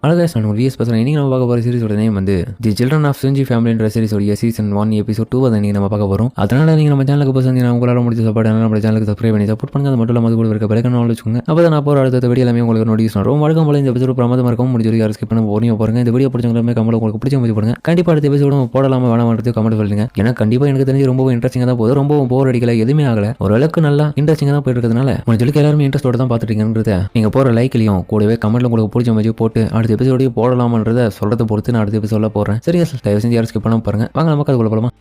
அழகாக நான் விஎஸ் பேசுகிறேன். இன்றைக்கி நம்ம பார்க்க போகிற சீரிஸோட நேம் வந்து தி சில்ட்ரன் ஆஃப் செஞ்சி ஃபேமிலின்ற சீரிஸோடைய சீசன் 1 எபிசோட் 2 அதை நீங்கள் நம்ம பார்க்க போகிறோம். அதனால் நீங்கள் நம்ம சேனலுக்கு போய் செஞ்சு உங்களால் முடிச்ச சப்போர்ட் நம்ம சேனலுக்கு சப்ஸ்கிரைப் பண்ணி சப்போர்ட் பண்ணுங்க. அது மட்டும் இல்லாமல் கூட இருக்க பிறகு நாள் வச்சுக்கோங்க. அப்போ தான் நான் போகிற அடுத்த வீடியோ எல்லாமே உங்களுக்கு நோட்டீஸ் வரும். வழக்கம் போல இந்த எபிசோட் பிரமாதமாக இருக்கும். முடிஞ்ச வரைக்கும் ஸ்கிப் பண்ண போகிறீங்க. இந்த வீடியோ பிடிச்சவங்களுமே கமெண்ட் உங்களுக்கு பிடிச்ச மாதிரி போடுங்க. கண்டிப்பாக அடுத்த எபிசோடும் போடலாமா வேணாமன்றது கமெண்ட் சொல்லுங்க. ஏன்னா கண்டிப்பாக எனக்கு தெரிஞ்சு ரொம்ப இன்ட்ரெஸ்டிங்காக தான் போகுது. ரொம்ப போர் அடிக்கல, எதுவுமே ஆகலை. ஓரளவுக்கு நல்லா இன்ட்ரெஸ்டிங்காக தான் போயிட்டு இருக்கிறதுனால உங்களுக்கு எல்லாருமே இன்ட்ரெஸ்ட்டோட தான் பார்த்துட்டீங்கன்றத நீங்கள் போகிற லைக்லையும் கூடவே கமெண்ட்டில் உங்களுக்கு பிடிச்ச மாதிரி போட்டு அடுத்த எபிசோடையும் போடலாமன்றதை சொல்கிறத பொறுத்து நான் அடுத்த எபிசோட போடுறேன். சரியா சார், தயவு செஞ்சு யாரும் ஸ்கிப் பண்ணாமல் பாருங்க. வாங்க நமக்கு அதுக்குள்ள போகலாமா.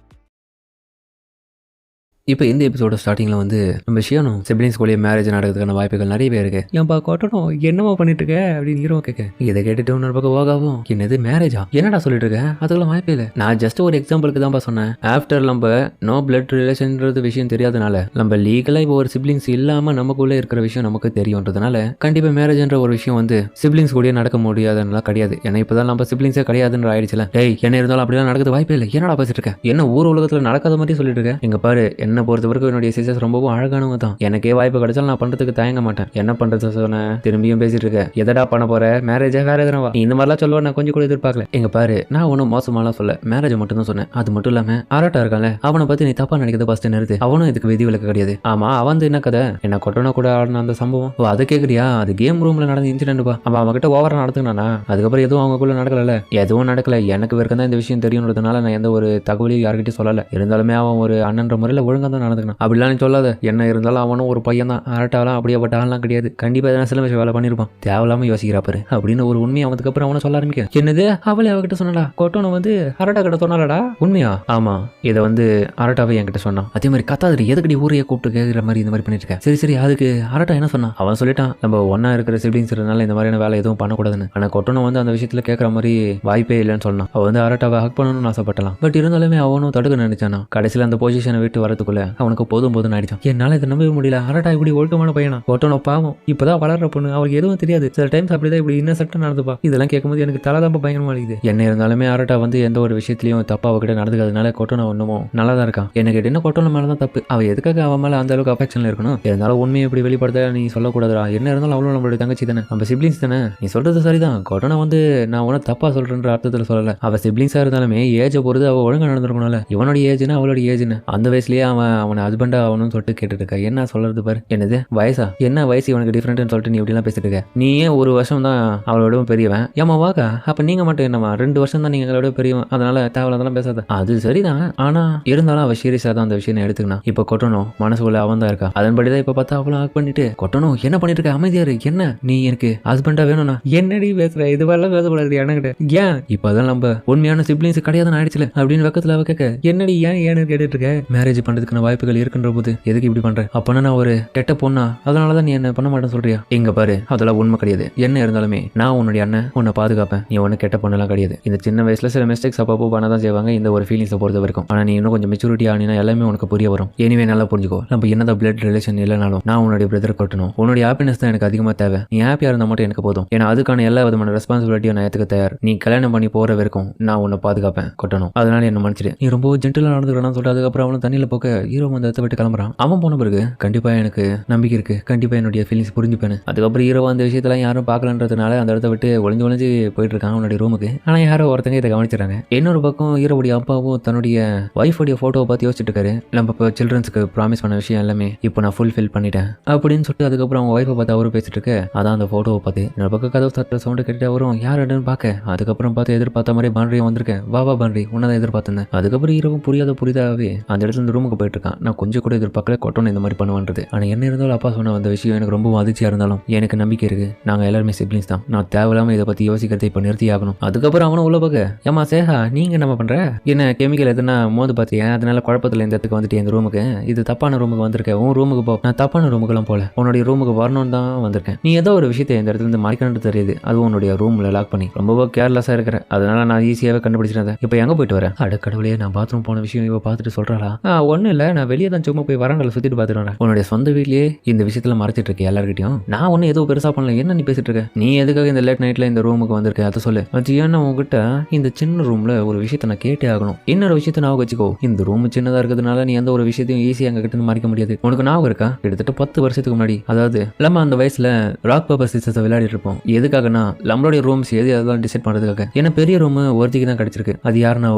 இப்போ இந்த எபிசோட ஸ்டார்டிங்கில் வந்து நம்ம ஷியானும் சிப்ளிங்ஸ் கூடயே மேரேஜ் நடக்கிறதுக்கான வாய்ப்புகள் நிறையவே இருக்கு. ஏன்பா கொட்டணும் என்னமா பண்ணிட்டு இருக்க அப்படின்னு ஹீரோ கேட்க, இதை கேட்டுட்டு இன்னொரு பக்கம் ஓகாவும் என்னது மேரேஜா என்னடா சொல்லிட்டு இருக்க, அதுக்கெல்லாம் வாய்ப்பே இல்லை. நான் ஜஸ்ட் ஒரு எக்ஸாம்பிளுக்கு தான்ப்பா சொன்னேன். ஆஃப்டர் நம்ம நோ பிளட் ரிலேஷன்றது விஷயம் தெரியாதனால நம்ம லீகலாக இப்போ ஒரு சிப்ளிங்ஸ் இல்லாமல் நமக்குள்ளே இருக்கிற விஷயம் நமக்கு தெரியுன்றதுனால கண்டிப்பாக மேரேஜ்ன்ற ஒரு விஷயம் வந்து சிப்ளிங்ஸ் கூடயே நடக்க முடியாதுன்னா கிடையாது. ஏன்னா இப்போதான் நம்ம சிப்ளிங்ஸே கிடையாதுன்ற ஆயிடுச்சுல. டேய் என்ன இருந்தாலும் அப்படிலாம் நடக்கிறது வாய்ப்பே இல்லை. என்னடா பேசிட்டு இருக்க, என்ன ஊர் உலகத்தில் நடக்காத மாதிரி சொல்லிட்டு இருக்க. எங்க பாரு, என்ன பொறுத்தவரைக்கும் என்னுடைய சிஸ்டர்ஸ் ரொம்பவும் அழகானவங்க தான். எனக்கே வாய்ப்பு கிடைச்சாலும் நான் பண்றதுக்கு தயங்க மாட்டேன். என்ன பண்றது சொன்ன திரும்பியும் பேசிட்டு இருக்க, எதடா பண்ண போற, மேரேஜா வேற எதனா இந்த மாதிரிலாம் சொல்லுவா நான் கொஞ்சம் கூட எதிர்பார்க்கல. எங்க பாரு, நான் ஒன்றும் மோசமாலாம் சொல்ல, மேரேஜ் மட்டும் தான் சொன்னேன். அது மட்டும் இல்லாம ஆராட்டா இருக்காங்க, அவனை பத்தி நீ தப்பா நினைக்கிறது ஃபர்ஸ்ட் நிறுத்து. அவனும் இதுக்கு விதி விலக்கு கிடையாது. ஆமா அவன் என்ன கதை, என்ன கொட்டணும் கூட ஆடின அந்த சம்பவம் அதை கேட்குறியா, அது கேம் ரூம்ல நடந்த இன்சிடென்ட்பா. அவன் அவன்கிட்ட ஓவரா நடத்துனானா, அதுக்கப்புறம் எதுவும் அவங்களுக்குள்ள நடக்கல. எதுவும் நடக்கல. எனக்கு வரைக்கும் தான் இந்த விஷயம் தெரியும்ன்றதுனால நான் எந்த ஒரு தகவலையும் யார்கிட்டயும் சொல்லல. இருந்தாலுமே அவன் ஒரு அண்ணன்ற முறையில் ஒழுங்கா தான் நடந்துக்கணும். அப்படிலாம் நீ சொல்லாத. என்ன இருந்தாலும் அவனும் ஒரு பையன் தான். அரட்டாலாம் அப்படியேப்பட்ட ஆள்லாம் கிடையாது. கண்டிப்பா எதனா சில விஷயம் வேலை பண்ணிருப்பான். தேவையில்லாம யோசிக்கிறாப்பாரு அப்படின்னு ஒரு உண்மையை அவனுக்கு அப்புறம் அவனை சொல்ல ஆரம்பிக்க. என்னது அவளே அவகிட்ட சொன்னாடா, கொட்டோனை வந்து அரட்டா கிட்ட சொன்னாலடா. உண்மையா? ஆமா, இதை வந்து அரட்டாவே என்கிட்ட சொன்னான். அதே மாதிரி கத்தாதிரி எதுக்கடி ஊரையே கூப்பிட்டு கேட்கிற மாதிரி இந்த மாதிரி பண்ணிட்டு இருக்க. சரி சரி, அதுக்கு அரட்டா என்ன சொன்னான்? அவன் சொல்லிட்டான் நம்ம ஒன்னா இருக்கிற சிப்ளிங்ஸ் இருந்தால இந்த மாதிரியான வேலை எதுவும் பண்ணக்கூடாதுன்னு. ஆனா கொட்டோனை வந்து அந்த விஷயத்துல கேட்கற மாதிரி வாய்ப்பே இல்லைன்னு சொன்னான். அவன் வந்து அரட்டாவை ஹக் பண்ணணும்னு ஆசைப்பட்டலாம். பட் இருந்தாலுமே அவனும் தடுக்க நினைச்சானா. கடைசியில் அந்த பொசிஷனை விட்டு வரதுக்குள்ள அவனுக்கு போதும் ஆயிடுச்சான். என்னால இதை நம்பவே முடியல. அரட்டா இப்படி ஒழுக்கமான பையனா, கொட்டோனோ பாவம் இப்பதான் வளர்ற பொண்ணு, அவருக்கு எதுவும் தெரியாது. சில டைம்ஸ் அப்படிதான் இப்படி இன்னசென்ட்டா நடந்துப்பா. இதெல்லாம் கேட்கும்போது எனக்கு தலைதாம்ப பயங்கரமா இருக்குது. என்ன இருந்தாலுமே அரட்டா வந்து எந்த ஒரு விஷயத்திலையும் தப்பா அவகிட்ட நடந்துக்கிறதுனால கொட்டோனோ ஒன்றும் நல்லா தான் இருக்கான். எனக்கு என்ன கொட்டோனோ மேலதான் தப்பு. அவ எதுக்காக அவன் மேல அந்த அளவுக்கு அஃபெக்ஷன்ல இருக்கணும். இருந்தாலும் உண்மையை இப்படி வெளிப்படுத்த நீ சொல்லக்கூடாதுடா. என்ன இருந்தாலும் அவ்வளவு நம்மளுடைய தங்கச்சி தானே, நம்ம சிப்ளிங்ஸ் தானே. நீ சொல்றது சரிதான். கொட்டோனோ வந்து நான் உன தப்பா சொல்றேன்ற அர்த்தத்துல சொல்லல. அவ சிப்ளிங்ஸா இருந்தாலுமே ஏஜை பொறுத்து அவ ஒழுங்கா நடந்திருக்கணும்ல. இவனோட ஏஜ்னா அவளோட ஏஜ்னு அந்த வயசுலயே அவன் ஹஸ்பண்டா அவனும் சொல்லிட்டு கேட்டுட்டு இருக்கா. என்ன சொல்றது பாரு. என்னது வயசா, என்ன வயசு இவனுக்கு டிஃபரெண்ட்னு சொல்லிட்டு நீ இப்படிலாம் பேசிட்டு இருக்க. நீ ஏன் ஒரு வருஷம் தான் அவளோட பெரியவன். ஏமா வாக்கா, அப்ப நீங்க மட்டும் என்னமா 2 வருஷம் தான் நீங்க எங்களோட பெரியவன். அதனால தேவையில்லாதெல்லாம் பேசாத. அது சரிதான், ஆனா இருந்தாலும் அவ சீரியஸா தான் அந்த விஷயம் எடுத்துக்கணும். இப்ப கொட்டணும் மனசுக்குள்ள அவன் தான் இருக்கா. அதன்படிதான் இப்ப பார்த்தா அவளும் ஆக் பண்ணிட்டு கொட்டணும் என்ன பண்ணிட்டு இருக்க, அமைதியாரு. என்ன நீ எனக்கு ஹஸ்பண்டா வேணும்னா என்னடி பேசுற, இதுவெல்லாம் பேசக்கூடாது எனக்கிட்ட. ஏன் இப்பதான் நம்ம உண்மையான சிப்ளிங்ஸ் கிடையாதுன்னு ஆயிடுச்சுல அப்படின்னு பக்கத்துல அவ கேட்க, என்னடி ஏன்னு கேட்டுட்டு இருக்க. மேரேஜ் பண்றதுக்கான வாய்ப்புகள் இருக்குன்ற போது எதுக்கு இப்படி பண்ற? அப்பனா நான் ஒரு கெட்ட பொண்ணா, அதனாலதான் நீ என்ன பண்ண மாட்டேன்னு சொல்றியா? எங்க பாரு, அதெல்லாம் உண்மை கிடையாது. என்ன இருந்தாலுமே நான் உன்னுடைய அண்ணன், உன்னை பாதுகாப்பேன். நீ ஒண்ணு கெட்ட பொண்ணெல்லாம் கிடையாது. இந்த சின்ன வயசுல சில மிஸ்டேக்ஸ் அப்பப்போ பண்ணதான் செய்வாங்க இந்த ஒரு ஃபீலிங்ஸை பொறுத்த வரைக்கும். ஆனா நீ இன்னும் கொஞ்சம் மெச்சூரிட்டி ஆனினா எல்லாமே உனக்கு புரிய வரும். எனிவே நல்லா புரிஞ்சுக்கோ, நம்ம என்னதான் பிளட் ரிலேஷன் இல்லைனாலும் நான் உன்னுடைய பிரதர் கொட்டணும். உன்னுடைய ஹாப்பினஸ் தான் எனக்கு அதிகமா தேவை. நீ ஹாப்பியா இருந்தா மட்டும் எனக்கு போதும். ஏன்னா அதுக்கான எல்லா விதமான ரெஸ்பான்சிபிலிட்டியும் நான் ஏத்துக்க தயார். நீ கல்யாணம் பண்ணி போற வரைக்கும் நான் உன்னை பாதுகாப்பேன் கொட்டணும். அதனால என்ன மன்னிச்சிடு. நீ ரொம்ப ஜென்டலா நடந்துக்கிறான்னு சொல்லிட்டு அதுக்கப்புறம் அவனும் தண்ணியில போக்க ஹீரோ வந்து இடத்த விட்டு கிளம்புறான். அவன் போன பிறகு கண்டிப்பா எனக்கு நம்பிக்கை இருக்கு, கண்டிப்பா என்னுடைய ஃபீலிங்ஸ் புரிஞ்சுப்பேன். அதுக்கப்புறம் ஹீரோ அந்த விஷயத்தெல்லாம் யாரும் பார்க்கலன்றதுனால அந்த இடத்த விட்டு ஒளிஞ்சு போயிட்டு இருக்கான் அவனுடைய ரூமுக்கு. ஆனா யாரோ ஒருத்தங்க இதை கவனிச்சிடறாங்க. இன்னொரு பக்கம் ஹீரோடைய அப்பாவும் தன்னுடைய ஒய்ஃபோடைய போட்டோவை பார்த்து யோசிச்சுட்டு இருக்காரு. நம்ம இப்போ சில்ட்ரன்ஸ்க்கு ப்ராமிஸ் பண்ண விஷயம் எல்லாமே இப்போ நான் ஃபுல்ஃபில் பண்ணிட்டேன் அப்படின்னு சொல்லிட்டு அதுக்கப்புறம் அவங்க ஒய்ஃபை பார்த்து அவரும் பேசிட்டு இருக்க. அதான் அந்த போட்டோவை பார்த்து இன்னொரு பக்கம் கதவு தட்டுற சவுண்டு கேட்டுட்டு அவரும் யாருன்னு பார்க்க, அதுக்கப்புறம் பார்த்து எதிர்பார்த்த மாதிரி பாண்டியும் வந்திருக்கேன். வா பாண்டி, உன்னதான் எதிர்பார்த்தேன். அதுக்கப்புறம் ஹீரோவும் புரியாதாவே அந்த இடத்துல இருந்து ரூமுக்கு போயிட்டு இருக்கான். நான் கொஞ்சம் கூட எதிர்பார்க்கல கொட்டணும் இந்த மாதிரி பண்ணுவான்றது. ஆனா என்ன இருந்தாலும் அப்பா சொன்ன அந்த விஷயம் எனக்கு ரொம்ப அதிர்ச்சியா இருந்தாலும் எனக்கு நம்பிக்கை இருக்கு. நாங்க எல்லாருமே சிப்ளிங்ஸ் தான். நான் தேவையில்லாம இதை பத்தி யோசிக்கிறதை இப்ப நிறுத்தி ஆகணும். அதுக்கப்புறம் அவனும் உள்ள பார்க்க, ஏமா சேஹா நீங்க என்ன பண்ற, என்ன கெமிக்கல் எதுனா மோது பார்த்தியா, அதனால குழப்பத்துல இந்த இடத்துக்கு வந்துட்டு இந்த ரூமுக்கு, இது தப்பான ரூமுக்கு வந்திருக்கேன். உன் ரூமுக்கு போ. நான் தப்பான ரூமுக்கெல்லாம் போல, உன்னுடைய ரூமுக்கு வரணும்னு தான் வந்திருக்கேன். நீ ஏதோ ஒரு விஷயத்தை இந்த இடத்துல இருந்து மறைக்கணும்னு தெரியுது. அதுவும் உன்னுடைய ரூம்ல லாக் பண்ணி ரொம்ப கேர்லெஸ்ஸா இருக்கிறேன். அதனால நான் ஈஸியாவே கண்டுபிடிச்சிருந்தேன். இப்போ எங்க போயிட்டு வரேன்? அட கடவுளே, நான் பாத்ரூம் போன விஷயம் இவ பார்த்துட்டு சொல்றாளா? ஒன்னும் இல்ல நான் வெளியே தான் சும்மா போய் வராண்டால சுத்திட்டு பாத்துட்டு வரேன். உன்னுடைய சொந்த வீட்லயே இந்த விஷயத்துல மறைச்சிட்டு இருக்க எல்லார்கிட்டயும். நான் ஒன்னும் ஏதோ பெருசா பண்ணல. என்ன நீ பேசிட்டு இருக்க? நீ எதுக்காக இந்த லேட் நைட்ல இந்த ரூமுக்கு வந்திருக்க? அதை சொல்லு. அது ஏன்னா உங்ககிட்ட இந்த சின்ன ரூம்ல ஒரு விஷயத்த நான் கேட்டே ஆகணும். இன்னொரு விஷயத்த நான் வச்சுக்கோ. இந்த ரூம் சின்னதா இருக்கிறதுனால நீ எந்த ஒரு விஷயத்தையும் ஈஸியா எங்க கிட்ட மறைக்க முடியாது. உனக்கு ஞாபகம் இருக்கா? கிட்டத்தட்ட 10 வருஷத்துக்கு முன்னாடி, அதாவது நம்ம அந்த வயசுல ராக் பேப்பர் சிசர்ஸ் விளையாடிட்டு இருப்போம். எதுக்காகனா நம்மளுடைய ரூம்ஸ் எது அதெல்லாம் டிசைட் பண்றதுக்காக. ஏன்னா பெரிய ரூம் ஒருத்திக்கு தான் கிடைச்சிருக்கு. அது யாருன்னா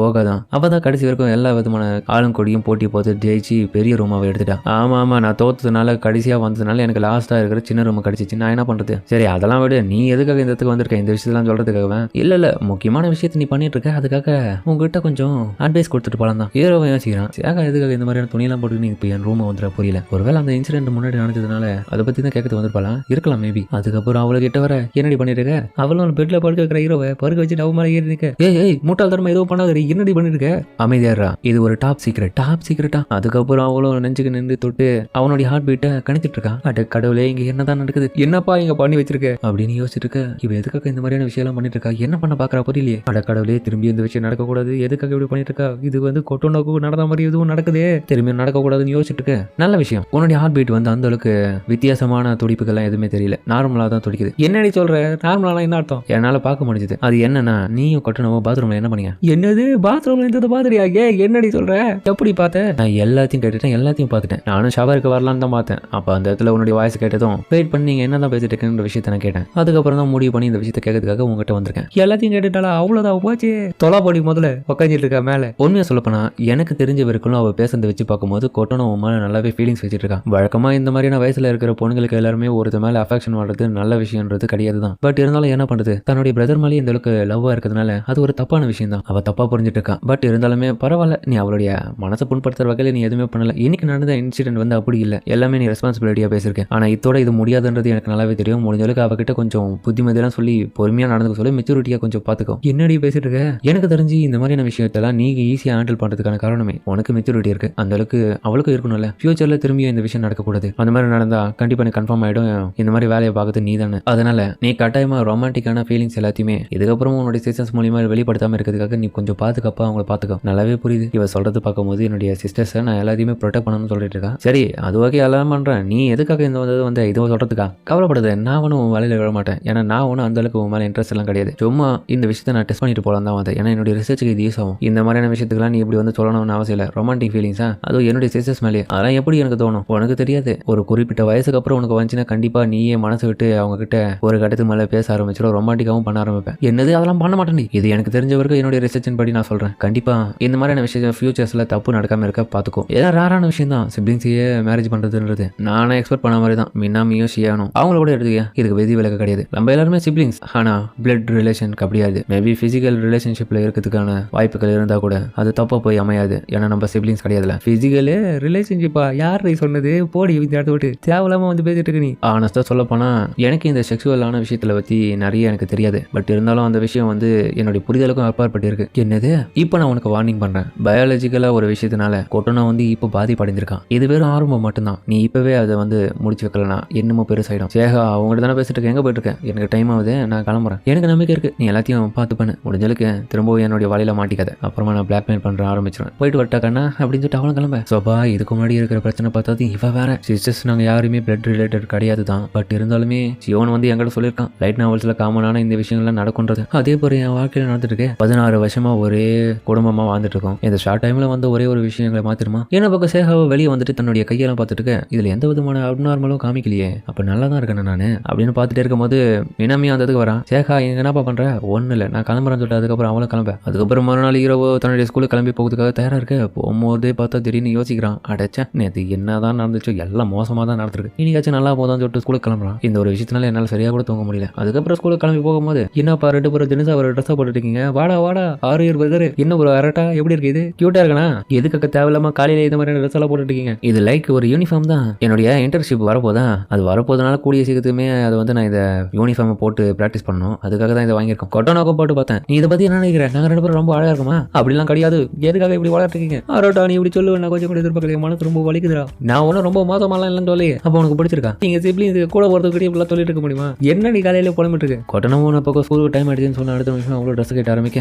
ஓகா தான். அவ தான் கடைசி வரைக்கும் எல்லா விதமான ஆளும் கொடியும் போட்டி போட்டு ஜெயிச்சு பெரிய ரூமாவை எடுத்துட்டா. ஆமா நான் தோத்ததுனால கடைசியா வந்ததுனால எனக்கு லாஸ்டா இருக்கிற சின்ன ரூம் கிடைச்சிச்சு. நான் என்ன பண்றது? சரி அதெல்லாம் விட, நீ எதுக்காக இந்த இடத்துக்கு வந்திருக்க? இந்த விஷயத்தெல்லாம் சொல்றதுக்காக இல்ல முக்கியமான விஷயத்த நீ பண்ணிட்டு இருக்க. அதுக்காக உங்ககிட்ட கொஞ்சம் அட்வைஸ் கொடுத்துட்டு போலாம் தான். ஹீரோவை யோசிக்கிறான். சேகா எதுக்காக இந்த மாதிரியான துணியெல்லாம் போட்டு நீ இப்போ என் ரூமை வந்துட புரியல. ஒருவேளை அந்த இன்சிடென்ட் முன்னாடி நடந்ததுனால அதை பத்தி தான் கேட்கறது வந்திருப்பாளா இருக்கலாம் மேபி. அதுக்கப்புறம் அவளை கிட்ட வர என்னடி பண்ணிட்டு இருக்க? அவளும் பெட்ல படுக்க வைக்கிற ஹீரோவை படுக்க வச்சுட்டு அவ மேலே ஏறி நிக்க. ஏய் முட்டாள் தரமா ஏதோ பண்ணாத, என்னடி பண்ணிட்டு இருக்க? அமைதியாரா, இது ஒரு டாப் சீக்ரெட்டா. அதுக்கப்புறம் அவளும் நெஞ்சுக்கு நின்று தொட்டு அவனுடைய ஹார்ட் பீட்டை கணிச்சிட்டு இருக்கா. அட கடவுளே, இங்க என்னதான் நடக்குது? என்னப்பா இங்க பண்ணி வச்சிருக்க அப்படின்னு யோசிச்சுட்டு இருக்க. இவ எதுக்காக இந்த மாதிரியான விஷயம் எல்லாம் பண்ணிட்டு இருக்கா? என்ன பண்ண பாக்குறா புரியலையே. அட கடவுளே, திரும்பி இந்த விஷயம் நடக்க கூடாது. எதுக்காக இப்படி பண்ணிட்டு இருக்கா? இது வந்து கொட்டோனோக்கு நடந்த மாதிரி எதுவும் நடக்குதே, திரும்பி நடக்க கூடாதுன்னு யோசிச்சுட்டு இருக்க. நல்ல விஷயம். உன்னுடைய ஹார்ட் பீட் வந்து அந்த அளவுக்கு வித்தியாசமான துடிப்புகள்லாம் எதுவுமே தெரியல. நார்மலா தான் துடிக்குது. என்னடி சொல்ற? நார்மலா என்ன அர்த்தம்? என்னால பார்க்க முடிஞ்சது. அது என்னன்னா, நீயும் கொட்டோனோவும் பாத்ரூம்ல என்ன பண்ணீங்க? என்னது பாத்ரூம்ல இருந்தது பாத்துறியா? என்னடி சொல்ற? எப்படி பார்த்த? நான் எல்லாத்தையும் கேட்டுட்டேன், எல்லாத்தையும் பார்த்துட்டேன். நானும் ஷவருக்கு வரலான்னு தான் பார்த்தேன். அப்ப அந்த இடத்துல உன்னுடைய வாய்ஸ் கேட்டதும் வெயிட் பண்ணி நீங்க என்னதான் பேசிட்டு இருக்குன்ற விஷயத்த நான் கேட்டேன். அதுக்கப்புறம் தான் முடிவு பண்ணி இந்த விஷயத்த கேட்கறதுக்காக உங்ககிட்ட வந்திருக்கேன். எல்லாத்தையும் கேட்டுட்டாளா? அவ்வளவுதான் போச்சு. தொலா போடி முதல்ல உட்காந்துட்டு இருக்கா மேல. உண்மையா சொல்லப்போனா எனக்கு தெரிஞ்ச வரைக்கும் அவ பேசுறத வச்சு பார்க்கும்போது கொட்டோனோ மேல நல்லாவே ஃபீலிங்ஸ் வச்சுட்டு இருக்கா. வழக்கமா இந்த மாதிரியான வயசுல இருக்கிற பொண்ணுங்களுக்கு எல்லாருமே ஒருத்த மேல அஃபெக்ஷன் வர்றது நல்ல விஷயம்ன்றது கிடையாது தான். பட் இருந்தாலும் என்ன பண்றது, தன்னுடைய பிரதர் மேலே இந்த அளவுக்கு லவ்வா இருக்கிறதுனால அது ஒரு தப்பான விஷயம் தான். அவ தப்பா புரிஞ்சுட்டு இருக்கா. பட் இருந்தாலுமே பரவாயில்ல, நீ அவளுடைய மனசை புண்படுத்துற வகையில நீ எதுவுமே பண்ணல. இன்னைக்கு நடந்த இன்சிடென்ட் வந்து அப்படி இல்லை. எல்லாமே நீ ரெஸ்பான்சிபிலிட்டியா பேசிருக்கேன். ஆனா இதோட இது முடியாதுன்றது எனக்கு நல்லாவே தெரியும். முடிஞ்ச அளவுக்கு அவகிட்ட கொஞ்சம் புத்திமதியெல்லாம் சொல்லி பொறுமையா நடந்துக்க சொல்லி மெச்சூரிட்டியா கொஞ்சம் பாத்துக்கோ. என்னடி பேசிட்டு இருக்க? எனக்கு தெரிஞ்சு இந்த மாதிரியான விஷயத்தெல்லாம் நீங்க ஈஸியா ஹேண்டில் பண்றதுக்கான காரணமே உனக்கு மெச்சூரிட்டி இருக்கு. அந்த அளவுக்கு அவளுக்கு இருக்கணும்ல. ஃபியூச்சர்ல திரும்பியும் இந்த விஷயம் நடக்கக்கூடாது. அந்த மாதிரி நடந்தா கண்டிப்பா நீ கன்ஃபார்ம் ஆயிடும் இந்த மாதிரி வேலையை பார்க்கறது நீ தானே. அதனால நீ கட்டாயமா ரொமான்டிக்கான ஃபீலிங்ஸ் எல்லாத்தையுமே இதுக்கப்புறம் உன்னுடைய சிஸ்டர்ஸ் மூலியமா வெளிப்படுத்தாம இருக்கிறதுக்காக நீ கொஞ்சம் பாதுகாப்பா அவங்களை பாத்துக்கோ. நல்லாவே புரியுது. இவ சொல்றது பார்க்கும்போது என்னுடைய சிஸ்டர்ஸை நான் எல்லாத்தையுமே ப்ரொடெக்ட் பண்ணணும்னு சொல்லிட்டு இருக்கா. சரி அது வகை எல்லாம் பண்றேன். நீ எதுக்காக இந்த வந்து இதுவும் சொல்றதுக்கா? கவலைப்படுது. நான் ஒன்றும் வேலையில விட மாட்டேன். ஏன்னா நான் ஒன்றும் அந்த அளவுக்கு உன் மேலே இன்ட்ரெஸ்ட் எல்லாம் கிடையாது. சும்மா இந்த விஷயத்தை நான் டெஸ்ட் பண்ணிட்டு போலாம் தான் வந்தேன். ஏன்னா என்னுடைய ரிசர்ச்சுக்கு இது யூஸ் ஆகும். இந்த மாதிரியான விஷயத்துக்குலாம் நீ இப்படி வந்து சொல்லணும்னு அவசியம் இல்லை. ரொமான்டிக் ஃபீலிங்ஸா அதுவும் என்னுடைய சிஸ்டர்ஸ் மேலே அதெல்லாம் எப்படி எனக்கு தோணும்? உனக்கு தெரியாது. ஒரு குறிப்பிட்ட வயசுக்கு அப்புறம் உனக்கு வந்துச்சுன்னா கண்டிப்பா நீயே மனசு விட்டு அவங்க கிட்ட ஒரு கட்டத்துக்கு மேலே பேச ஆரம்பிச்சிடும். ரொமான்டிக்காவும் பண்ண ஆரம்பிப்பேன். என்னது அதெல்லாம் பண்ண மாட்டேன். இது எனக்கு தெரிஞ்ச வரைக்கும் என்னுடைய ரிசர்ச்சின் படி நான் சொல்றேன். கண்டிப்பா இந்த மாதிரியான விஷயம் ஃபியூச்சர்ஸ்ல தப்பு நடக்காம இருக்க பாத்துக்கோ. ஏன்னா ரேரான விஷயம் தான் சிப்ளிங்ஸையே மேரேஜ் பண்றதுன்றது. நானே எக்ஸ்பெக்ட் பண்ண மாதிரி தான். மின்னாமியும் ஷியானும் அவங்கள கூட எடுத்துக்க. இதுக்கு விதி விலக்கு கிடையாது. நம்ம எல்லாருமே சிப்ளிங்ஸ். ஆனா பிளட் ரிலேஷன் அப்படியாது. மேபி பிசிக்கல் ரிலேஷன்ஷிப்ல இருக்கிறதுக்கான வாய்ப்புகள் இருந்தா கூட அது தப்பா போய் அமையாது. ஏன்னா நம்ம சிப்ளிங்ஸ் கிடையாதுல. பிசிக்கல் ரிலேஷன்ஷிப்பா யார் சொன்னது? போடி இந்த இடத்த விட்டு தேவையில்லாம வந்து பேசிட்டு இருக்கு நீ. ஆனஸ்டா சொல்ல போனா எனக்கு இந்த செக்ஷுவலான விஷயத்துல பத்தி நிறைய எனக்கு தெரியாது. பட் இருந்தாலும் அந்த விஷயம் வந்து என்னுடைய புரிதலுக்கும் அப்பாற்பட்டு இருக்கு. என்னது? இப்போ நான் உனக்கு வார்னிங் பண்றேன். பயாலஜிக்கலா ஒரு விஷயத்தினால கொட்டோனா வந்து இப்போ பாதிப்படைஞ்சிருக்கான். இது வெறும் ஆரம்பம் மட்டும்தான். நீ இப்பவே அதை வந்து முடிச்சு வைக்கலனா என்னமோ பெருசாயிடும். சேகா அவங்ககிட்ட தானே பேசிட்டு இருக்க. எங்க போயிட்டு இருக்கேன்? எனக்கு டைம் ஆகுது. நான் கிளம்புறேன். எனக்கு நம்பிக்கை இருக்கு. நீ எல்லாத்தையும் பார்த்து பண்ணு. முடிஞ்சளுக்கு திரும்பவும் என்னுடைய வலையில மாட்டிக்காத. அப்புறமா நான் பிளாக்மெயில் பண்ற ஆரம்பிச்சிருவேன். போயிட்டு வரட்டா கண்ணா அப்படின்னு சொல்லிட்டு அவளும் கிளம்ப. சோபா இதுக்கு முன்னாடி இருக்கிற பிரச்சனை பார்த்தா இவ வேற. சிஸ்டர்ஸ் நாங்க யாருமே பிளட் ரிலேட்டட் கிடையாது தான். பட் இருந்தாலுமே சிவன் வந்து என்கிட்ட சொல்லியிருக்கான் லைட் நாவல்ஸ்ல காமனான இந்த விஷயங்கள்லாம் நடக்கும்ன்றது. அதே போல என் வாழ்க்கையில நடந்துட்டு இருக்கேன். 16 வருஷமா ஒரே குடும்பமா வாழ்ந்துட்டு இருக்கோம். இந்த ஷார்ட் டைம்ல வந்து ஒரே ஒரு விஷயங்களை மாத்திருமா? என்ன பக்கம் சேகாவை வெளியே வந்துட்டு தன்னுடைய கையெல்லாம் பார்த்துட்டு இருக்க. இதுல எந்த விதமான அப்நார்மலும் காமிக்கலையே. அப்ப நல்லா தான் இருக்கேன் நானு அப்படின்னு பார்த்துட்டே இருக்கும்போது மினாமியா அந்த இடத்துக்கு வரான். சேகா எங்க என்னப்பா பண்ற? ஒன்னும் இல்லை நான் கிளம்புறேன்னு சொல்லிட்டு அதுக்கப்புறம் அவளும் கிளம்ப. அதுக்கப்புறம் மறுநாள் இரவு தன்னுடைய ஸ்கூலுக்கு கிளம்பி போகிறதுக்காக தயாரா இருக்க. போகும்போதே பார்த்தா திடீர்னு யோசிக்கிறான். அடைச்சா நேற்று என்னதான் நடந்துச்சோ எல்லாம் மோசமா தான் நடந்திருக்கு. இன்னைக்காச்சும் நல்லா போதான்னு சொல்லிட்டு ஸ்கூலுக்கு கிளம்புறான். இந்த ஒரு விஷயத்தினால என்னால் சரியா கூட தூங்க முடியல. அதுக்கப்புறம் ஸ்கூலுக்கு கிளம்பி போகும்போது என்னப்பா 2 பேரும் தினசா ஒரு ட்ரெஸ்ஸா போட்டுருக்கீங்க? வாடா வாடா 6 பிரதர் என்ன ஒரு அரட்டா எப்படி இருக்கு? இது கியூட்டா இருக்கனா? எதுக்காக தேவையில்லாம காலையில இந்த மாதிரி ட்ரெஸ் எல்லாம் போட்டுட்டு இருக்கீங்க? இது லைக் ஒரு யூனிஃபார்ம் தான். என்னுடைய இன்டர்ன்ஷிப் வரப்போதா அது வரப்போதனால கூடிய சீக்கிரத்துமே அதை வந்து நான் இதை யூனிஃபார்ம் போட்டு பிராக்டிஸ் பண்ணணும். அதுக்காக தான் இதை வாங்கியிருக்கோம். கொட்டோனாக்கோ போட்டு பார்த்தேன். நீ இதை பத்தி என்ன நினைக்கிறேன்? நாங்கள் 2 பேரும் ரொம்ப அழகா இருக்குமா? அப்படிலாம் கிடையாது. எதுக்காக இப்படி வளர்த்துருக்கீங்க? அரட்டா நீ இப்படி சொல்லுவேன். நான் கொஞ்சம் கூட எதிர்பார்க்கல. மனசு ரொம்ப வலிக்குதுடா. நான் ஒன்றும் ரொம்ப மோசமாலாம் இல்லைன்னு சொல்லி அப்போ உனக்கு பிடிச்சிருக்கா? நீங்க சிப்ளிங்ஸ் கூட போறதுக்கு இப்படிலாம் சொல்லிட்டு இருக்க முடியுமா? என்ன நீ காலையில புலம்பிட்டு இருக்கு? கொட்டனமும் பக்கம் ஸ்கூலுக்கு டைம் ஆயிடுச்சுன்னு சொன்ன அடுத்த நிமிஷம் அவ்வளோ ட்ரெஸ் கேட்ட ஆரம்பிக்க.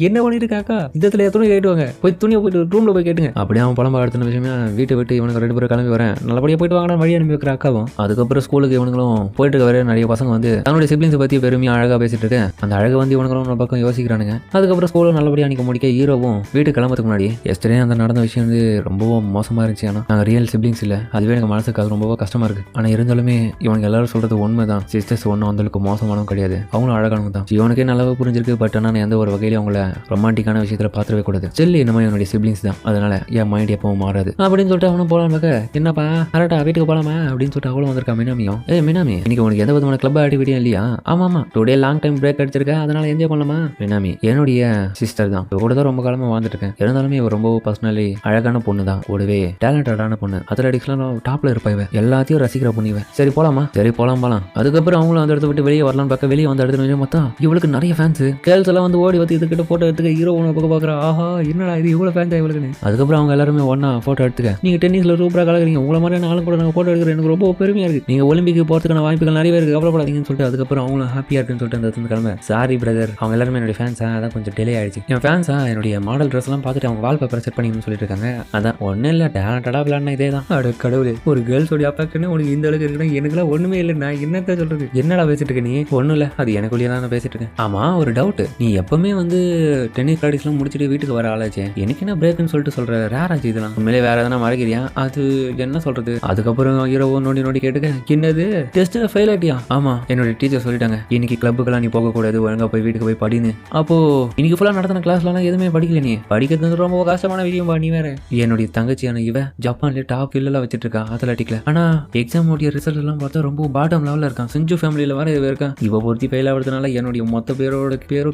என்ன பண்ணிட்டு இருக்காக்கா? இந்த துணி கேட்டுவாங்க. போய் துணியை போயிட்டு ரூம்ல போய் கேட்டுங்க. அப்படியே அவன் அதுக்கப்புறம் புலம்ப அடுத்த விஷயமே வீட்டை விட்டு இவனுக்கு 2 பேரும் கிளம்பி வரேன் நல்லபடியாக போயிட்டு வாங்க வழி அனுப்பி வைக்கிற அக்காவும். அதுக்கப்புறம் ஸ்கூலுக்கு இவனுங்களும் போயிட்டு இருக்க வர நிறைய பசங்க வந்து தன்னுடைய சிப்ளிங்ஸை பற்றி பெருமையாக அழகாக பேசிட்டு இருக்கு. அந்த அழகை வந்து இவனுங்களும் ஒரு பக்கம் யோசிக்கிறானுங்க. அதுக்கப்புறம் ஸ்கூலில் நல்லபடியாக அன்றைக்கி முடிக்க ஹீரோவும் வீட்டுக்கு கிளம்புறதுக்கு முன்னாடி எஸ்டே அந்த நடந்த விஷயம் வந்து ரொம்பவும் மோசமாக இருந்துச்சு. ஆனால் நாங்கள் ரியல் சிப்ளிங்ஸ் இல்லை, அதுவே எனக்கு மனசுக்கு அது ரொம்ப கஷ்டமாக இருக்குது. ஆனால் இருந்தாலுமே இவனுக்கு எல்லாரும் சொல்கிறது உண்மை தான். சிஸ்டர்ஸ் ஒன்றும் அந்தளவுக்கு மோசமானவும் கிடையாது, அவங்களும் அழகானவங்க தான். இவனுக்கே நல்லாவே புரிஞ்சிருக்கு. பட் ஆனால் எந்த ஒரு வகையிலும் அவங்கள ரொமான்டிக்கான விஷயத்தில் பார்த்துவே கூடாது. செல்லி இந்த மாதிரி என்னுடைய சிப்ளிங்ஸ் தான், அதனால என் மைண்ட் எப்பவும் மாறாது அப்படின்னு சொல்லிட்டு அவனும் போகலாம். என்னப்பா கரெக்டா வீட்டுக்கு போகலாமா அப்படின்னு சொல்லிட்டு அவளும் வந்திருக்கா. மினாமியும் மினாமி இன்னைக்கு உனக்கு எந்த விதமான கிளப் ஆக்டிவிட்டியும் இல்லையா? ஆமா டுடே லாங் டைம் பிரேக் அடிச்சிருக்கேன், அதனால என்ஜாய் பண்ணலாமா? மினாமி என்னுடைய சிஸ்டர் தான், கூட தான் ரொம்ப காலமா வாழ்ந்துட்டு இருக்கேன். இருந்தாலுமே இவ ரொம்ப பர்சனலி அழகான பொண்ணு தான், கூடவே டேலண்டடான பொண்ணு. அத்லெட்டிக்ஸ்லாம் டாப்ல இருப்பா. இவ எல்லாத்தையும் ரசிக்கிற பொண்ணு இவ. சரி போலாமா? சரி போலாம். அதுக்கப்புறம் அவங்களும் அந்த இடத்த விட்டு வெளியே வரலாம் பார்க்க வெளியே வந்து இடத்துல மொத்தா இவளுக்கு நிறைய ஃபேன்ஸ் கேர்ள்ஸ் எல்லாம் வந்து ஓடி வந்து இதுக்கிட்ட போட்டோ எடுத்துக்க. ஹீரோ ஒன்று பக்கம் பாக்குறா. ஆஹா என்னடா இது இவ்வளவு ஃபேன்ஸ் இவளுக்குன்னு. அதுக்கப்புறம் அவங்க எல்லாருமே ஒன்னா போட்டோ எடுத்துக்க. நீங்க டென்னிஸ்ல சூப்பரா கலக்குறீங்க, உங்களை மாதிரி நாளும் கூட நாங்கள் போட்டோ எடுக்கிறேன், எனக்கு ரொம்ப பெருமையா இருக்கு. நீங்க ஒலிம்பிக்கு போறதுக்கான வாய்ப்புகள் நிறைய இருக்கு, கவலைப்படாதீங்கன்னு சொல்லிட்டு அதுக்கப்புறம் அவங்களும் ஹாப்பியா இருக்குன்னு சொல்லிட்டு அந்த கிளம்ப. சாரி பிரதர், அவங்க எல்லாருமே என்னுடைய ஃபேன்ஸா, அதான் கொஞ்சம் டிலே ஆயிடுச்சு. என் ஃபேன்ஸா என்னுடைய மாடல் ட்ரெஸ் எல்லாம் பார்த்துட்டு அவங்க வால் பேப்பரை செட் பண்ணிக்கணும்னு சொல்லிட்டு இருக்காங்க. அதான் ஒன்னும் இல்லை, டேலண்டடா விளையாடினா இதே தான். அட கடவுளே, ஒரு கேர்ள்ஸோடைய அப்பாக்குன்னு உனக்கு இந்த அளவுக்கு இருக்குன்னா எனக்குலாம் ஒண்ணுமே இல்லை. நான் என்னத்த சொல்றது? என்னடா பேசிட்டு இருக்க நீ? ஒன்றும் இல்லை, அது எனக்குள்ளேயே தான் நான் பேசிட்டு இருக்கேன். ஆமா ஒரு டவுட், நீ எப்பவுமே வந்து டென்னிஸ் ப்ராக்டிஸ்லாம் முடிச்சுட்டு வீட்டுக்கு வர ஆளாச்சே, எனக்கு என்ன பிரேக்குன்னு சொல்லிட்டு சொல்ற ரேர் ஆச்சு இதெல்லாம். உண்மையிலே வேற எதனா மறைக்கிறியா? அது என்ன சொல்றது? அதுக்கப்புறம் ஹீரோவோ நோண்டி கேட்டுக்க. என்னது டெஸ்ட்ல ஃபெயில் ஆயிட்டியா? ஆமா என்னோட டீச்சர் சொல்லிட்டாங்க இன்னைக்கு கிளப்புக்கெல்லாம் நீ போகக்கூடாது, ஒழுங்கா போய் வீட்டுக்கு போய் படின்னு. அப்போ இன்னைக்கு ஃபுல்லா நடத்தின கிளாஸ்லாம் எதுவுமே படிக்கல. நீ படிக்கிறது ரொம்ப கஷ்டமான விஷயம் பா. நீ வேற என்னுடைய தங்கச்சியான இவ ஜப்பான்ல டாப் ஃபீல்ட்ல வச்சிட்டு இருக்கா அத்லெட்டிக்ல. ஆனா எக்ஸாம் ஓடிய ரிசல்ட் எல்லாம் பார்த்தா ரொம்ப பாட்டம் லெவல்ல இருக்கான். சிஞ்சு ஃபேமிலியில வர இவ இருக்கான். இவ பொறுத்தி ஃபெயில் ஆகிறதுனால என்னுடைய மொத்த பேரும்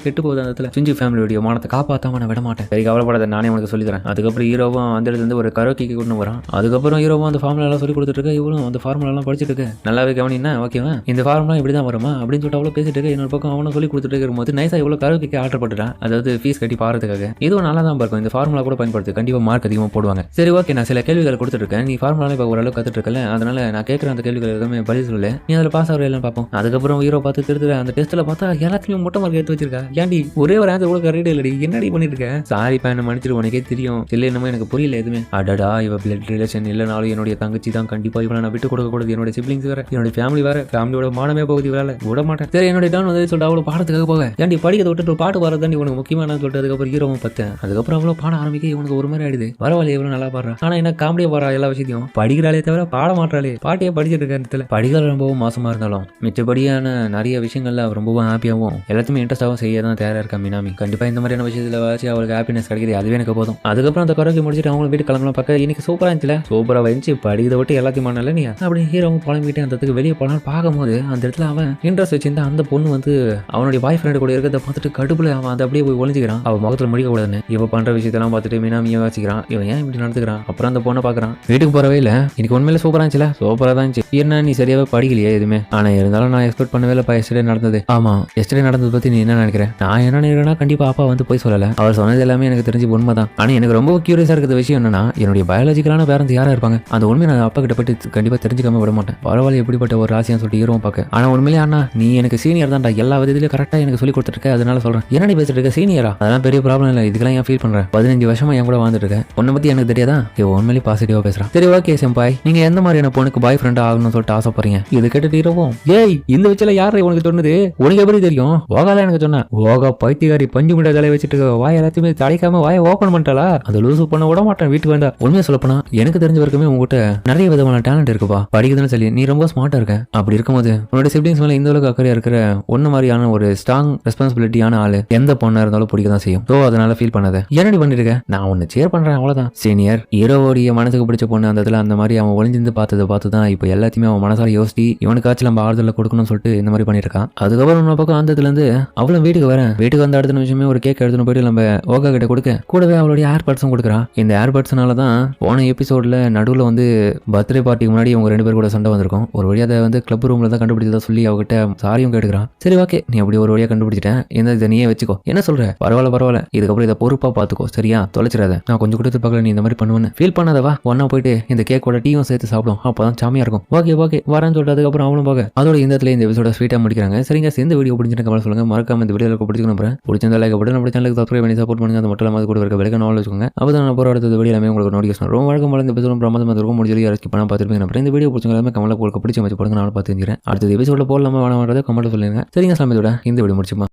கெட்டு போகுது. அந்த இடத்துல சிஞ்சு ஃபேமிலியோட மானத்தை காப்பாத்தாம நான் விட மாட்டேன். சரி கவலைப்படாத, நானே உனக்கு சொல்லி தரேன். அதுக்கப்புறம் ஹீரோவும் அந்த இடத்துல இருந்து ஒரு கரோக்கிக்கு கொண்டு வரான். அதுக்கப்புறம் ஹீரோவும் அந்த ஃபார்முலா எல்லாம் சொல்லி கொடுத்துட்டு இருக்க. இவளும் அந்த ஃபார்முலா எல்லாம் படிச்சுட்டு இருக்கு. நல்லாவே கவனினா ஓகேவா, இந்த ஃபார்முலா இப்படிதான் வருமா அப்படின்னு சொல்லிட்டு அவ்வளோ பேசிட்டு இருக்கு. இன்னொரு பக்கம் அவனும் சொல்லி கொடுத்துட்டு இருக்கும்போது நைஸா இவ்வளோ கரோக்கிக்கு ஆர்டர் பண்ணுறான். அதாவது ஃபீஸ் கட்டி பாடுறதுக்காக. இதுவும் நல்லா தான் இருக்கும். இந்த ஃபார்முலா கூட பயன்படுத்து, கண்டிப்பா மார்க் அதிகமாக போடுவாங்க. சரி ஓகே, நான் சில கேள்விகள் கொடுத்துருக்கேன். நீ ஃபார்முலா இப்போ ஓரளவு கத்துட்டு இருக்கல, அதனால நான் கேட்குற அந்த கேள்விகள் எதுவுமே பதில் சொல்லு. நீ அதில் பாஸ் ஆகிற எல்லாம் பார்ப்போம். அதுக்கப்புறம் ஹீரோ பார்த்து திருத்துற அந்த டெஸ்ட்ல பார்த்தா எல்லாத்தையும் மொட்டை மார்க் எடுத்து வச்சிருக்கா. ஏன்டி ஒரே ஒரு ஆன்சர் கூட கரெக்ட் இல்லடி, என்னடி பண்ணிட்டு இருக்க? சாரி பையனை மன்னிச்சிரு, உனக்கே தெரியும். இல்லை என்னமோ எனக்கு புரியல எதுவுமே. அடடா இவ பிளட் ரிலேஷன் இல்லைனாலும் என்னுடைய தங்கச்சி தான், கண்டிப்பா இவளை நான் விட்டு கொடுக்க கூடாது. என்னோட சிப்ளிங்ஸ் வேற, என்னோட ஃபேமிலி வேற, ஃபேமிலியோட மானமே போகுது, இவளால விட மாட்டேன். சரி என்னோட டான் வந்து சொல்லிட்டு அவ்வளோ பாடத்துக்காக போக. ஏன்டி படிக்கிறத விட்டு பாட்டு வரதான் உனக்கு முக்கியமான சொல்லிட்டு அதுக்கப்புறம் ஹீரோவும் பார்த்தேன். அதுக்கப்புறம் அவ்வளோ பாட ஆரம்பிக்க இவனுக்கு ஒரு மாதிரி ஆயிடுது. பரவாயில்ல எவ்வளோ நல்லா பாடுறா, ஆனா என்ன காமெடியா பாடுறா, எல்லா விஷயத்தையும் படிக்கிறாளே தவிர பாட மாட்டாளே. பாட்டியே படிச்சுட்டு இருக்க படிக்கிற ரொம்பவும் மோசமா இருந்தாலும் மிச்சபடியான நிறைய விஷயங்கள்ல ரொம்பவும் ஹாப்பியாகவும் எல்லாத்தையுமே இன்ட்ரெஸ்டாகவும் செய்ய தான் தயாரா இருக்கா மினாமி. கண்டிப்பா இந்த மாதிரியான விஷயத்துல வச்சு அவளுக்கு ஹாப்பினஸ் கிடைக்குது, அதுவே எனக்கு போதும். அதுக்கப்புறம் அந்த கரோக்கி முடிச்சுட்டு அவங்க வீட்டு கிளம்பலாம் பார்க்க இன்னைக்கு சூப்பரா இருந்துச்சுல, சூப்பரா வந்துச்சு, படிக்கிறத விட்டு எல்லாத்தையும் பண்ணல நீ அப்படி ஹீரோவும் புலம்பிட்டு அந்த இடத்துக்கு வெளியே போனாலும் பார்க்கும்போது அந்த இடத்துல அவன் இன்ட்ரெஸ்ட் வச்சிருந்தா அந்த பொண்ணு வந்து அவனுடைய பாய் ஃப்ரெண்டு கூட இருக்கிறத பார்த்துட்டு கடுப்புல அவன் அதை அப்படியே போய் ஒளிஞ்சிக்கிறான். அவன் முகத்துல முடிக்க கூடாதுன்னு இவ பண்ற விஷயத்தெல்லாம் பார்த்துட்டு மினாமியை வாசிக்கிறான். இவன் ஏன் இப்படி நடந்துக்கிறான்? அப்புறம் அந்த பொண்ணை பார்க்கறான். வீட்டுக்கு போறவே இல்லை, இன்னைக்கு உண்மையில சூப்பரா இருந்துச்சுல, சூப்பரா தான் இருந்துச்சு. என்ன நீ சரியாவே படிக்கலையே எதுவுமே? ஆனா இருந்தாலும் நான் எக்ஸ்பெக்ட் பண்ணவே இல்லை. எஸ்டே நடந்தது. ஆமா எஸ்டே நடந்தது பத்தி நீ என்ன நினைக்கிறேன்? நான் என்ன நினைக்கிறேன்னா கண்டிப்பா அப்பா வந்து போய் சொல்லல, அவர் சொன்னது எல்லாமே எனக்கு தெரிஞ்சு உண்மைதான். ஆனா எனக்கு ரொம்ப கியூரியஸா இருக்கிற விஷயம் என்னன்னா என்னுடைய பயாலஜிக்கலான பேரண்ட்ஸ் யாரா இருப்பாங்க? அந்த உண்மையை நான் அப்பா கிட்ட போயிட்டு கண்டிப்பா தெரிஞ்சுக்காம விட மாட்டேன். பரவாயில்ல எப்படிப்பட்ட ஒரு ராசியான்னு சொல்லிட்டு ஹீரோவும் பார்க்க. ஆனா உண்மையிலே அண்ணா நீ எனக்கு சீனியர் தான்டா, எல்லா விதத்திலையும் கரெக்டா எனக்கு சொல்லி கொடுத்துருக்க, அதனால சொல்றேன். என்னடி பேசிட்டு இருக்க? சீனியரா? அதெல்லாம் பெரிய ப்ராப்ளம் இல்லை, இதுக்கெல்லாம் ஏன் ஃபீல் பண்றேன்? 15 வருஷமா என் கூட வாழ்ந்துட்டு இருக்கேன், உன்னை பத்தி எனக்கு தெரியாதா? உண்மையிலே பாசிட்டிவா பேசுறான். சரி ஓகே செம்பாய், நீங்க எந்த மாதிரியான பொண்ணுக்கு பாய் ஃப்ரெண்டா ஆகணும்னு சொல்லிட்டு ஆசைப்படுறீங்க? இது கேட்டுட்டு ஹீரோவும் ஏய் இந்த வச்சுல யாரு உனக்கு சொன்னது? உனக்கு எப்படி தெரியும்? ஓகால எனக்கு சொன்னா. ஓகா பைத்தியகாரி பஞ்சு மிட்டாய் தலையை வச்சுட்டு வாய் எல்லாத்தையுமே தடைக்காம வாயை ஓப்பன் பண்ணிட்டாளா? அது லூசு பண்ண விட மாட்டேன் வீட்டுக்கு வேண்டாம். உண்மையை சொல்லப்போனா எனக்கு தெரிஞ்ச வரைக்குமே உங்ககிட்ட நிறைய விதமான டேலண்ட் இருக்குப்பா, படிக்குதுன்னு சொல்லி நீ ரொம்ப ஸ்மார்ட்டா இருக்க. அப்படி இருக்கும்போது உன்னோட சிப்ளிங்ஸ் மேல இந்த அளவுக்கு அக்கறையா இருக்கிற ஒன்னு மாதிரியான ஒரு ஸ்ட்ராங் ரெஸ்பான்சிபிலிட்டியான ஆளு எந்த பொண்ணா இருந்தாலும் பிடிக்க தான் செய்யும். ஸோ அதனால ஃபீல் பண்ணாத. என்னடி பண்ணிருக்க? நான் ஒன்னு சேர் பண்றேன் அவ்வளவுதான். சீனியர் ஹீரோவோடைய மனசுக்கு பிடிச்ச பொண்ணு அந்த இடத்துல அந்த மாதிரி அவன் ஒளிஞ்சிருந்து பார்த்து தான் இப்போ எல்லாத்தையுமே அவன் மனசால யோசிச்சு இவனுக்காச்சும் நம்ம ஆறுதல கொடுக்கணும்னு சொல்லிட்டு இந்த மாதிரி பண்ணிருக்கான். அதுக்கப்புறம் நம்ம பக்கம் அந்த இடத்துல இருந்து அவளும் வீட்டுக்கு வரேன். வீட்டுக்கு வந்த அடுத்த நிமிஷமே ஒரு கேக் எடுத்துன்னு போயிட்டு நம்ம ஓகா கிட்ட கொடுக்க, கூடவே அவளுடைய ஏர்பட்ஸும் கொடுக்குறான். இந்த ஏர்பட்ஸ்னால தான் போன எபிசோட்ல நடுவில் வந்து பர்த்டே பார்ட்டிக்கு முன்னாடி அவங்க 2 பேர் கூட சண்டை வந்திருக்கும். ஒரு வழியாக அதை வந்து கிளப் ரூம்ல தான் கண்டுபிடிச்சதா சொல்லி அவகிட்ட சாரியும் கேட்டுக்கிறான். சரி ஓகே நீ அப்படி ஒரு வழியாக கண்டுபிடிச்சிட்டேன், இதை நீயே வச்சுக்கோ. என்ன சொல்ற? பரவாயில்ல இதுக்கப்புறம் இதை பொறுப்பா பார்த்துக்கோ சரியா, தொலைச்சிடாத. நான் கொஞ்சம் கொடுத்து பார்க்கல நீ இந்த மாதிரி பண்ணுவேன்னு ஃபீல் பண்ணாதவா, ஒன்னா போயிட்டு இந்த கேக்கோட டீயும் சேர்த்து சாப்பிடும், அப்பதான் சாமியா இருக்கும். ஓகே வரேன்னு சொல்லிட்டு அதுக்கப்புறம் அவனும் போக அதோட இந்த இடத்துல இந்த எபிசோட ஸ்வீட்டா முடிக்கிறாங்க. சரிங்க, சேர்ந்து வீடியோ பிடிச்சிட்டு கமெண்ட் சொல்லுங்க. மறக்காம இந்த வீடியோக்கு பிடிச்சிக்கணும். பிடிச்சிருந்தா லைக் போட்டு நம்ம சேனலுக்கு சப்ஸ்கிரைப் பண்ணி சப்போர்ட் பண்ணுங்க. அது மட்டும் இல்லாமல் கூட இருக்க பெல் ஐகான் ஆல் வச்சுக்கோங்க. அப்பதான் நான் போற அடுத்த வீடியோ எல்லாமே உங்களுக்கு நோட்டிஃபிகேஷன் ரொம்ப வழக்கம் போல இந்த எபிசோட் பிரமாதமாக இருக்கும். முடிஞ்சது யாரும் ஸ்கிப் பண்ணாம பார்த்துருப்பீங்க. அப்புறம் இந்த வீடியோ பிடிச்சவங்க எல்லாமே கமெண்ட்ல உங்களுக்கு பிடிச்ச மாதிரி போடுங்க. நானும் பார்த்து தெரிஞ்சுக்கிறேன். அடுத்த எபிசோட போடலாமா வேணாம்ன்றதை கமெண்ட் சொல்லுங்க. சரிங்க சாமி, இதோட இந்த வீடியோ முடிச்சுமா.